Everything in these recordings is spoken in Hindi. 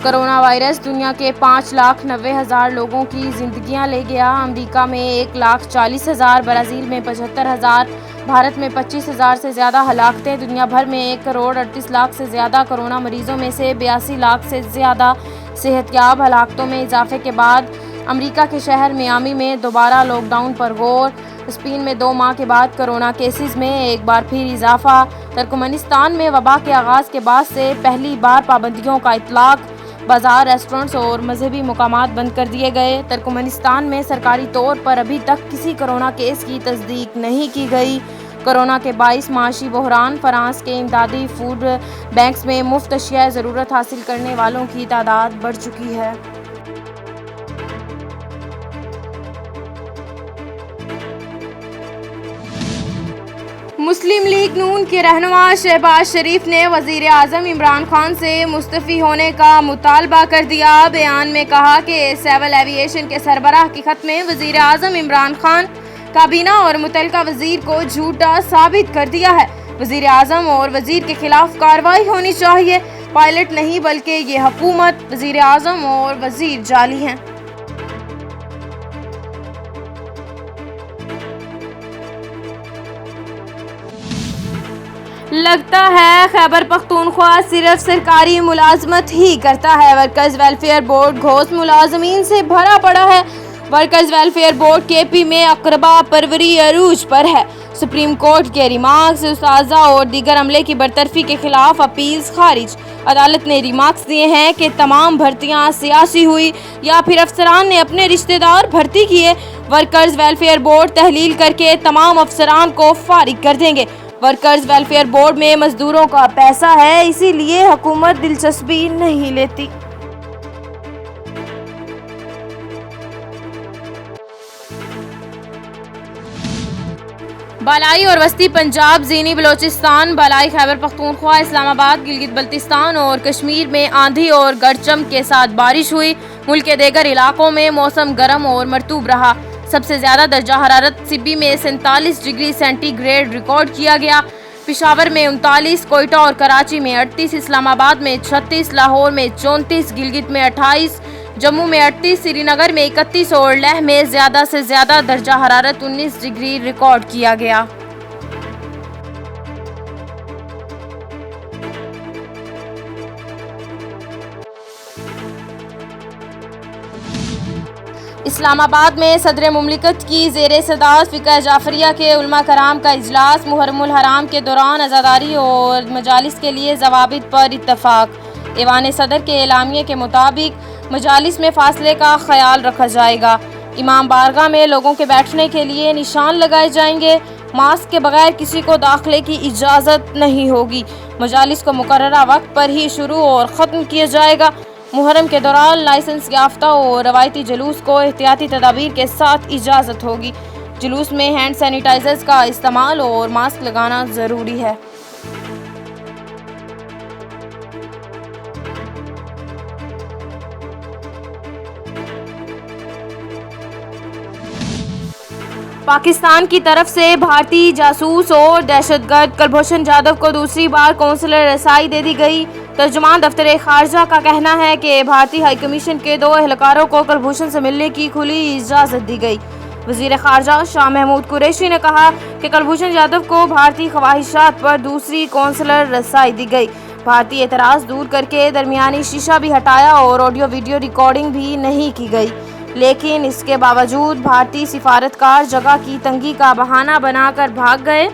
कोरोना वायरस दुनिया के 5,90,000 लोगों की जिंदगियां ले गया। अमेरिका में 1,40,000, ब्राज़ील में 75,000, भारत में 25,000 से ज़्यादा हलाकतें। दुनिया भर में 1,38,00,000 से ज़्यादा कोरोना मरीजों में से 82 लाख से ज़्यादा सेहतयाब। हलाकतों में इजाफे के बाद अमेरिका के शहर मियामी में दोबारा लॉकडाउन पर गौर। स्पेन में 2 माह के बाद कोरोना केसेस में एक बार फिर इजाफा। तुर्कमेनिस्तान में वबा के आगाज़ के बाद से पहली बार पाबंदियों का इतलाक। बाजार, रेस्टोरेंट्स और मजहबी मकामात बंद कर दिए गए। तुर्कमेनिस्तान में सरकारी तौर पर अभी तक किसी कोरोना केस की तस्दीक नहीं की गई। कोरोना के 22 माशी बहरान। फ्रांस के इमदादी फूड बैंक्स में मुफ्त अशिया ज़रूरत हासिल करने वालों की तादाद बढ़ चुकी है। मुस्लिम लीग नून के रहनुमा शहबाज शरीफ ने वज़ीर आज़म इमरान खान से मुस्तफ़ी होने का मुतालबा कर दिया। बयान में कहा कि सिविल एविएशन के सरबराह के खत में वज़ीर आज़म इमरान खान काबीना और मुतल्लिका वज़ीर को झूठा साबित कर दिया है। वज़ीर आज़म और वज़ीर के खिलाफ कार्रवाई होनी चाहिए। पायलट नहीं बल्कि ये हुकूमत, वज़ीर आज़म और वज़ीर जाली हैं। लगता है खैबर पख्तूनख्वा सिर्फ सरकारी मुलाजमत ही करता है। वर्कर्स वेलफेयर बोर्ड घोष मुलाजमीन से भरा पड़ा है। वर्कर्स वेलफेयर बोर्ड केपी में अकरबा परवरी अरूज पर है। सुप्रीम कोर्ट के रिमार्क्स, उस्ताजा और दीगर अमले की बरतरफी के खिलाफ अपील्स खारिज। अदालत ने रिमार्क्स दिए हैं कि तमाम भर्तियां सियासी हुई या फिर अफसरान ने अपने रिश्तेदार भर्ती किए। वर्कर्स वेलफेयर बोर्ड तहलील करके तमाम अफसरान को फारिग कर देंगे। वर्कर्स वेलफेयर बोर्ड में मजदूरों का पैसा है, इसीलिए हुकूमत दिलचस्पी नहीं लेती। बालाई और वस्ती पंजाब, ज़ीनी बलोचिस्तान, बालाई खैबर पख्तूनख्वा, इस्लामाबाद, गिलगित बल्तिस्तान और कश्मीर में आंधी और गरजम के साथ बारिश हुई। मुल्क के दीगर इलाकों में मौसम गर्म और मरतूब रहा। सबसे ज़्यादा दर्जा हरारत सिब्बी में 47 डिग्री सेंटीग्रेड रिकॉर्ड किया गया। पेशावर में 39, कोयटा और कराची में 38, इस्लामाबाद में 36, लाहौर में 34, गिलगित में 28, जम्मू में 38, श्रीनगर में 31 और लेह में ज़्यादा से ज़्यादा दर्जा हरारत 19 डिग्री रिकॉर्ड किया गया। इस्लामाबाद में सदर मुमलिकत की ज़ेरे सदारत फ़िक़्ह जाफ़रिया के उलमा कराम का इजलास। मुहर्रमुल हराम के दौरान अज़ादारी और मजालिस के लिए ज़वाबित पर इत्तफ़ाक़। ईवान सदर के एलामिये के मुताबिक मजालिस में फ़ासले का ख्याल रखा जाएगा। इमाम बारगाह में लोगों के बैठने के लिए निशान लगाए जाएंगे। मास्क के बगैर किसी को दाखिले की इजाज़त नहीं होगी। मजालिस को मुकर्ररा वक्त पर ही शुरू और ख़त्म किया जाएगा। मुहर्रम के दौरान लाइसेंस याफ्ता और रवायती जुलूस को एहतियाती तदाबीर के साथ इजाज़त होगी। जुलूस में हैंड सैनिटाइजर्स का इस्तेमाल और मास्क लगाना ज़रूरी है। पाकिस्तान की तरफ से भारतीय जासूस और दहशतगर्द कुलभूषण जाधव को दूसरी बार कौंसलर रसाई दे दी गई। तर्जुमान दफ्तर खारजा का कहना है कि भारतीय हाई कमीशन के 2 एहलकारों को कुलभूषण से मिलने की खुली इजाज़त दी गई। वज़ीर खारजा शाह महमूद कुरैशी ने कहा कि कुलभूषण जाधव को भारतीय ख्वाहिशात पर दूसरी कौंसलर रसाई दी गई। भारतीय एतराज़ दूर करके दरमियानी शीशा भी हटाया और ऑडियो वीडियो रिकॉर्डिंग भी नहीं की गई, लेकिन इसके बावजूद भारतीय सिफारतकार जगह की तंगी का बहाना बनाकर भाग गए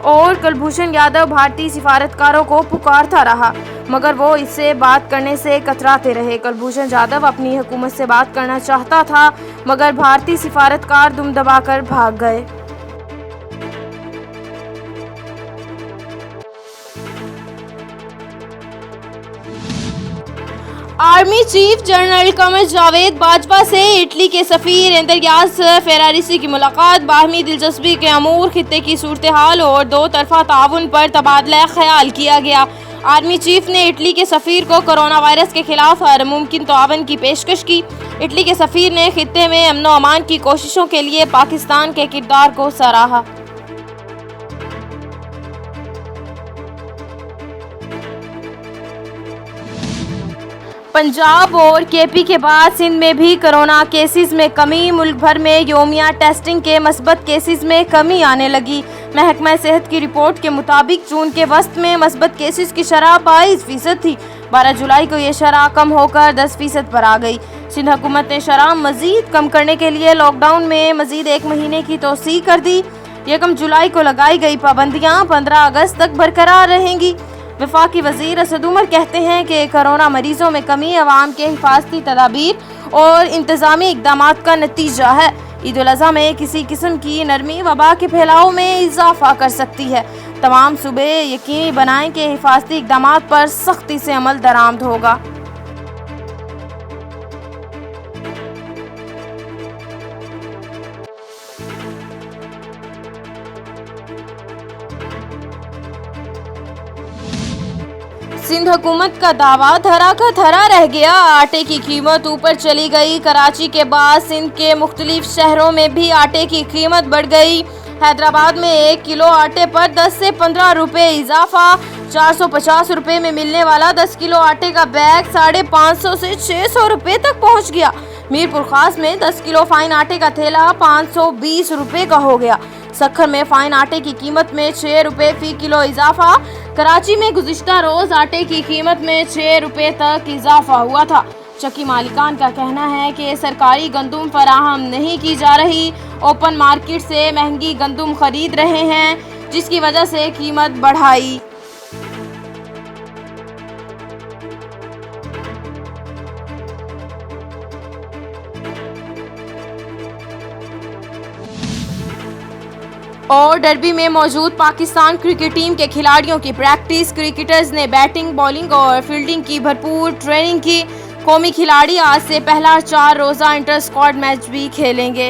और कुलभूषण यादव भारतीय सिफारतकारों को पुकारता रहा, मगर वो इससे बात करने से कतराते रहे। कुलभूषण यादव अपनी हुकूमत से बात करना चाहता था, मगर भारतीय सिफारतकार दुम दबाकर भाग गए। Army chief general Qamar Javed Bajwa से इटली के सफ़ीर एंद्रियास फेरारिसी की मुलाकात। बाहमी दिलचस्पी के अमूर, खित्ते की सूरत हाल और 2 तरफ़ा ताउन पर तबादला ख्याल किया गया। आर्मी चीफ ने इटली के सफ़ीर को कोरोना वायरस के खिलाफ हर मुमकिन ताउन की पेशकश की। इटली के सफ़ीर ने खित्ते में अमन व अमान की कोशिशों के लिए पाकिस्तान के किरदार को सराहा। पंजाब और केपी के बाद सिंध में भी कोरोना केसेस में कमी। मुल्क भर में योमिया टेस्टिंग के मस्बत केसेस में कमी आने लगी। महकमा सेहत की रिपोर्ट के मुताबिक जून के वस्त में मस्बत केसेस की शरह 22% थी। 12 जुलाई को ये शरह कम होकर 10% पर आ गई। सिंध हुकूमत ने शरह मजीद कम करने के लिए लॉकडाउन में मजीद 1 महीने की तोसी कर दी। 1 जुलाई को लगाई गई पाबंदियाँ 15 अगस्त तक बरकरार रहेंगी। वफाकी वजीर असद उमर कहते हैं कि कोरोना मरीजों में कमी अवाम के हिफाजती तदाबीर और इंतजामी इकदाम का नतीजा है। ईद उल अज़हा में किसी किस्म की नरमी वबा के फैलाव में इजाफा कर सकती है। तमाम सूबे यकीनी बनाएं कि हिफाजती इकदाम पर सख्ती से अमल दरामद होगा। सिंध हुकूमत का दावा धरा का धरा रह गया। आटे की कीमत ऊपर चली गई। कराची के बाद सिंध के मुख्तलिफ शहरों में भी आटे की कीमत बढ़ गई। हैदराबाद में 1 किलो आटे पर 10 से 15 रुपये इजाफा। 450 रुपये में मिलने वाला 10 किलो आटे का बैग 550 से 600 रुपये तक पहुंच गया। मीरपुर खास में 10 किलो फाइन आटे का थैला 520 रुपये का हो गया। सखर में फाइन आटे की कीमत में 6 रुपये फी किलो इजाफा। कराची में गुज़िश्ता रोज आटे की कीमत में 6 रुपये तक इजाफा हुआ था। चक्की मालिकान का कहना है कि सरकारी गंदुम फराहम नहीं की जा रही। ओपन मार्केट से महंगी गंदुम खरीद रहे हैं, जिसकी वजह से कीमत बढ़ाई। और डर्बी में मौजूद पाकिस्तान क्रिकेट टीम के खिलाड़ियों की प्रैक्टिस। क्रिकेटर्स ने बैटिंग, बॉलिंग और फील्डिंग की भरपूर ट्रेनिंग की। कौमी खिलाड़ी आज से पहला 4 रोज़ा इंटर स्क्वाड मैच भी खेलेंगे।